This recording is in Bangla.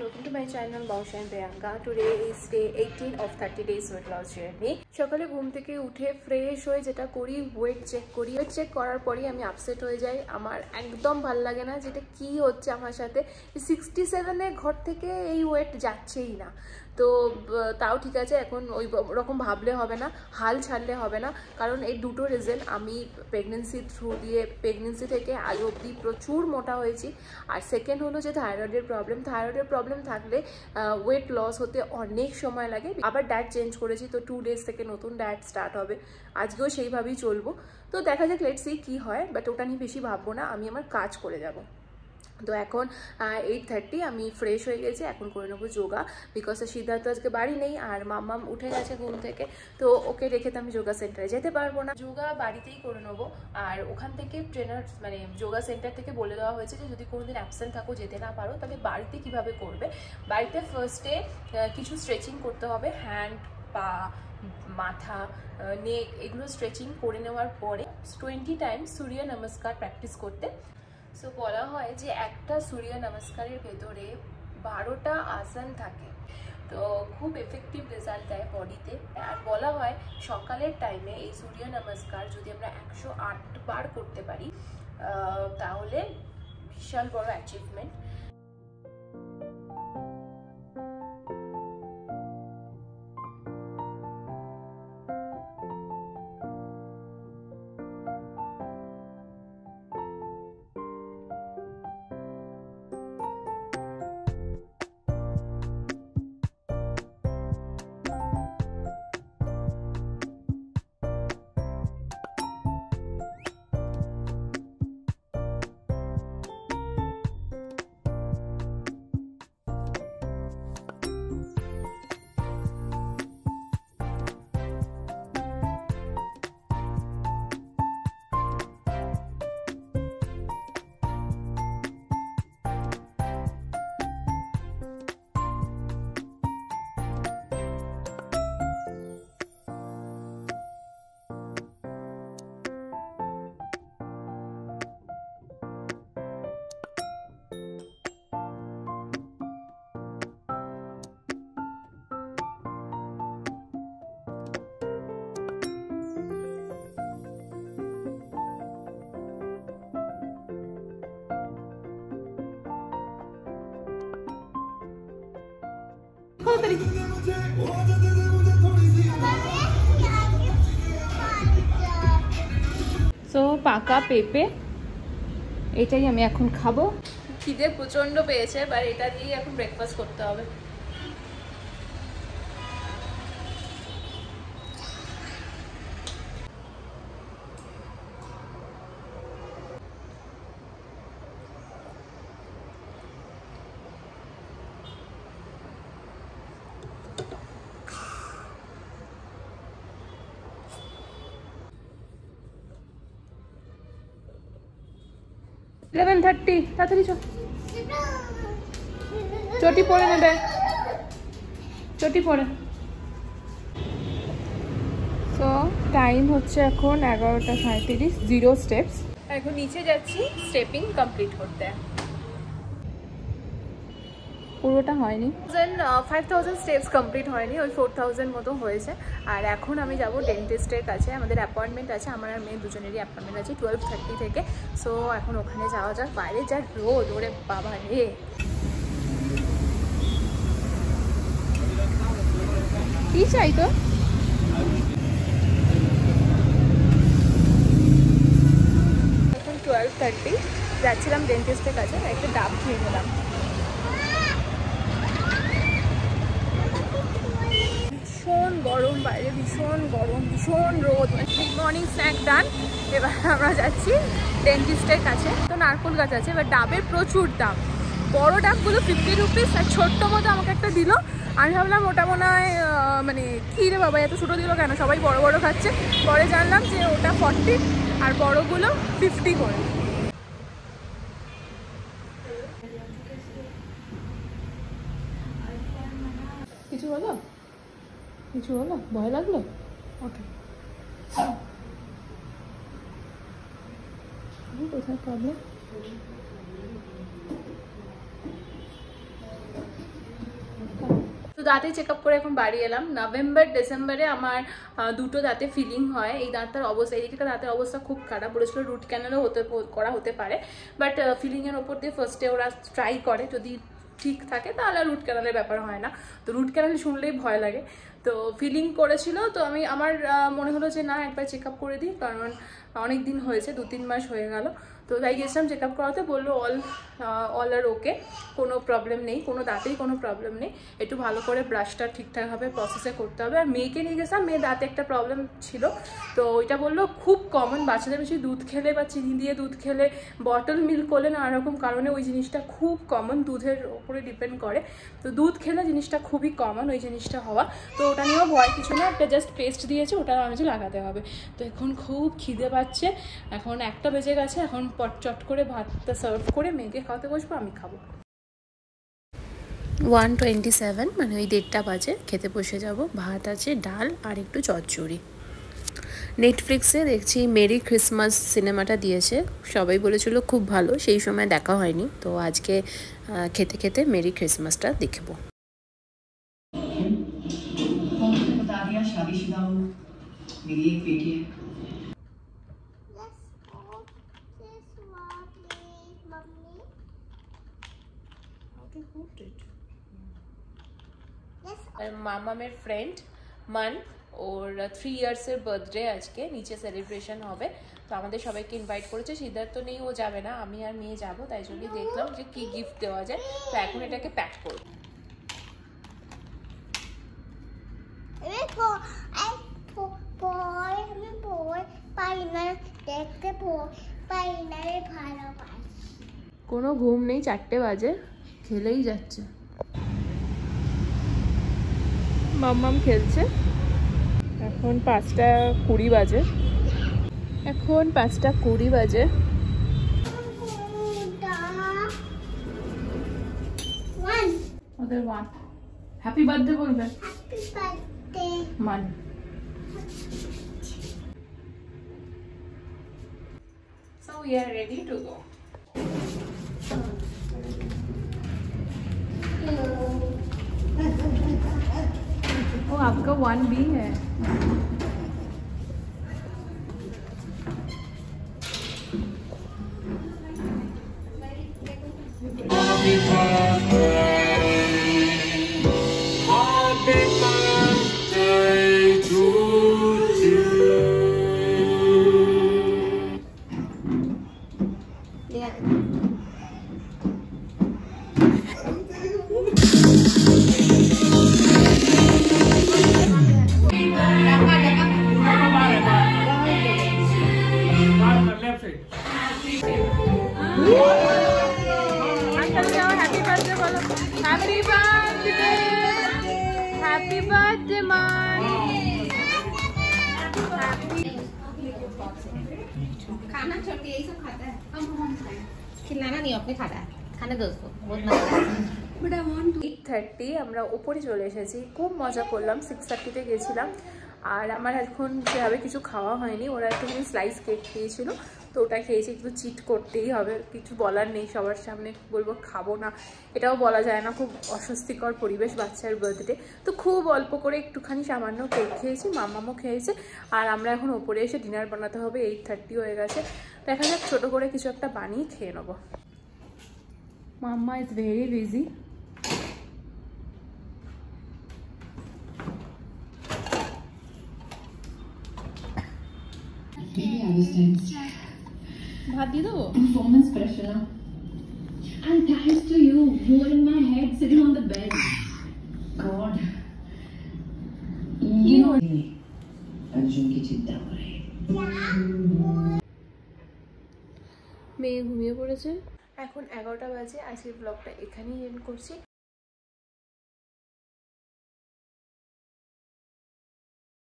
welcome to my channel Bausha and Priyanka. Today is day 18 of 30 days weight loss journey. সকালে ঘুম থেকে উঠে ফ্রেশ হয়ে যেটা করি ওয়েট চেক করার পরই আমি আপসেট হয়ে যাই। আমার একদম ভালো লাগে না যেটা কি হচ্ছে আমার সাথে। 67 এর ঘর থেকে এই ওয়েট যাচ্ছেই না। তো তাও ঠিক আছে, এখন ওই রকম ভাবলে হবে না, হাল ছাড়লে হবে না, কারণ এই দুটো রিজন। আমি প্রেগনেন্সি থেকে আজ অবধি প্রচুর মোটা হয়েছি। আর সেকেন্ড হলো যে থাইরয়েডের প্রবলেম থাকলে ওয়েট লস হতে অনেক সময় লাগে। আবার ডায়েট চেঞ্জ করেছি, তো 2 days থেকে নতুন ডায়েট স্টার্ট হবে। আজকেও সেইভাবেই চলবো, তো দেখা যাক, লেটস সি কী হয়। বাট ওটা নিয়ে বেশি ভাববো না, আমি আমার কাজ করে যাব। তো এখন 8:30 আমি ফ্রেশ হয়ে গেছি, এখন করে নেবো যোগা। বিকজ সিদ্ধার্থ আজকে বাড়ি নেই আর মাম্মাম উঠে গেছে ঘুম থেকে, তো ওকে রেখে তো আমি যোগা সেন্টারে যেতে পারবো না। যোগা বাড়িতেই করে নেবো। আর ওখান থেকে ট্রেনার মানে যোগা সেন্টার থেকে বলে দেওয়া হয়েছে যে যদি কোনোদিন অ্যাবসেন্ট থাকো, যেতে না পারো, তাহলে বাড়িতে কিভাবে করবে। বাড়িতে ফার্স্টে কিছু স্ট্রেচিং করতে হবে, হ্যান্ড, পা, মাথা, নেক, এগুলো স্ট্রেচিং করে নেওয়ার পরে 20 টাইমস সূর্য নমস্কার প্র্যাকটিস করতে। সো বলা হয় যে একটা সূর্য নমস্কারের ভেতরে 12টা আসন থাকে, তো খুব এফেক্টিভ রেজাল্ট দেয় বডিতে। আর বলা হয় সকালের টাইমে এই সূর্য নমস্কার যদি আমরা 108 বার করতে পারি তাহলে বিশাল বড় অ্যাচিভমেন্ট। সো পাকা পেঁপে, এটাই আমি এখন খাবো। খিদে প্রচন্ড পেয়েছে, এবার এটা দিয়েই এখন ব্রেকফাস্ট করতে হবে। ইলেভেন 30, তাড়াতাড়ি চটি পরে নেবে, চটি পরে। তো টাইম হচ্ছে এখন 11:37, 0 স্টেপস। এখন নিচে যাচ্ছি স্টেপিং কমপ্লিট করতে। পুরোটা হয়নি, 5000 স্টেপস কমপ্লিট হয়নি, ওই 4000 মতো হয়েছে। আর এখন আমি যাব ডেন্টিস্টের কাছে, আমাদের অ্যাপয়েন্টমেন্ট আছে, আমার আর মেয়ে দুজনেরই অ্যাপয়েন্টমেন্ট আছে 12:30 থেকে। সো এখন ওখানে যাওয়া যাক। বাইরে যা রোদ, ওরে বাবা রে। কি চাই তো? এখন 12:30, যাচ্ছিলাম ডেন্টিস্টের কাছে, একটা ডাব খেয়ে নিলাম। ভীষণ গরম বাইরে, ভীষণ গরম, ভীষণ রোদ। মর্নিং স্ন্যাক ডান। এবার আমরা যাচ্ছি ডেন্টিস্টের কাছে। তো নারকোল গাছ আছে, এবার ডাবের প্রচুর দাম। বড় ডাবগুলো 50 রুপিস, আর ছোট্ট মতো আমাকে একটা দিল। আমি ভাবলাম ওটা মনে হয় মানে কী রে বাবা, এত ছোটো দিল কেন, সবাই বড় বড় খাচ্ছে। পরে জানলাম যে ওটা 40 আর বড়গুলো 50 করে। কিছু হলো? কিছু হলো? ভয় লাগলো? ওকে, কোথায় প্রবলেম? দাঁতে চেক আপ করে এখন বাড়ি এলাম। নভেম্বর ডিসেম্বরে আমার দুটো দাঁতে ফিলিং হয়। এই দাঁতটার অবস্থা, এইদিকে দাঁতের অবস্থা খুব খারাপ, বলেছিল রুট ক্যানেলও করা হতে পারে, বাট ফিলিংয়ের ওপর দিয়ে ফার্স্টে ওরা ট্রাই করে, যদি ঠিক থাকে তাহলে রুট ক্যানেলের ব্যাপার হয় না। তো রুট ক্যানেল শুনলেই ভয় লাগে। তো ফিলিং করেছিল, তো আমার মনে হলো যে না একবার চেক আপ করে দিই, কারণ অনেক দিন হয়েছে, 2-3 মাস হয়ে গেল। তো তাই গেছিলাম চেক আপ করাতে, বললো অল আর ওকে, কোনো প্রবলেম নেই, কোনো দাঁতেই কোনো প্রবলেম নেই, একটু ভালো করে ব্রাশটা ঠিকঠাকভাবে প্রসেসে করতে হবে। আর মেয়েকে নিয়ে গেছিলাম, মেয়ে দাঁতে একটা প্রবলেম ছিল, তো ওইটা বললো খুব কমন, বাচ্চাদের বেশি দুধ খেলে বা চিনি দিয়ে দুধ খেলে, বটল মিল্ক করলে নানা রকম কারণে ওই জিনিসটা খুব কমন, দুধের ওপরে ডিপেন্ড করে। তো দুধ খেলে জিনিসটা খুবই কমন ওই জিনিসটা হওয়া। তো ওটা নিয়েও ভয় কিছু না, একটা জাস্ট পেস্ট দিয়েছে, ওটা আমি লাগাতে হবে। তো এখন খুব খিদে পাচ্ছে, এখন 1টা বেজে গেছে, এখন চট করে ভাতটা সার্ভ করে মেয়েকে খাওয়াতে বসবো, আমি খাবো। 1:27 মানে ওই 1:30 বাজে খেতে বসে যাব। ভাত আছে, ডাল আর একটু চচ্চড়ি। নেটফ্লিক্সে দেখছি মেরি ক্রিসমাস সিনেমাটা দিয়েছে, সবাই বলেছিল খুব ভালো, সেই সময় দেখা হয়নি, তো আজকে খেতে খেতে মেরি ক্রিসমাসটা দেখবো। मेरी एक बेटी है। মামামের ফ্রেন্ড মান, ওর 3 ইয়ার্সের বার্থডে আজকে, নিচে সেলিব্রেশন হবে, তো আমাদের সবাইকে ইনভাইট করেছে। সিদ্ধার্থ নেই, ও যাবে না, আমি আর মেয়ে যাবো, তাই জন্যই দেখলাম যে কি গিফট দেওয়া যায়। তো এখন এটাকে প্যাক করবো। কোনো ঘুম নেই, 4টে বাজে, খেলেই যাচ্ছে। মাম্মাম খেলছে। এখন 5:20 বাজে, ওদের 1 হ্যাপি বার্থডে বলবে, মান। So we are ready to go. ओ आपका 1B है। Happy birthday, man. खाना छोड़ के यही सब खाता है, हम खिलाना नहीं, अपने खाता है, खाने दो उसको, बहुत मजा। 8:30 আমরা উপরে চলে এসেছি, খুব মজা করলাম। 6:30 গেছিলাম, আর আমার এখন সেভাবে কিছু খাওয়া হয়নি। ওরা একটু স্লাইস কেক খেয়েছিল, তো ওটা খেয়েছি, একটু চিট করতেই হবে, কিছু বলার নেই। সবার সামনে বলবো খাবো না, এটাও বলা যায় না, খুব অস্বস্তিকর পরিবেশ বাচ্চার বার্থডে। তো খুব অল্প করে একটুখানি সামান্য কেক খেয়েছি, মামামও খেয়েছে, আর আমরা এখন ওপরে এসে ডিনার বানাতে হবে। 8:30 হয়ে গেছে, দেখা যাক ছোটো করে কিছু একটা বানিয়ে খেয়ে নেবো। মাম্মা ইজ ভেরি বিজি। भात दी दो Performance pressure. And thanks to you, you were in my head sitting on the bed. God. Arjun की चिंता हो रही है। মেয়ে ঘুমিয়ে পড়েছে। এখন 11টা বাজে। আজকের ব্লগটা এখানেই এন্ড করছি।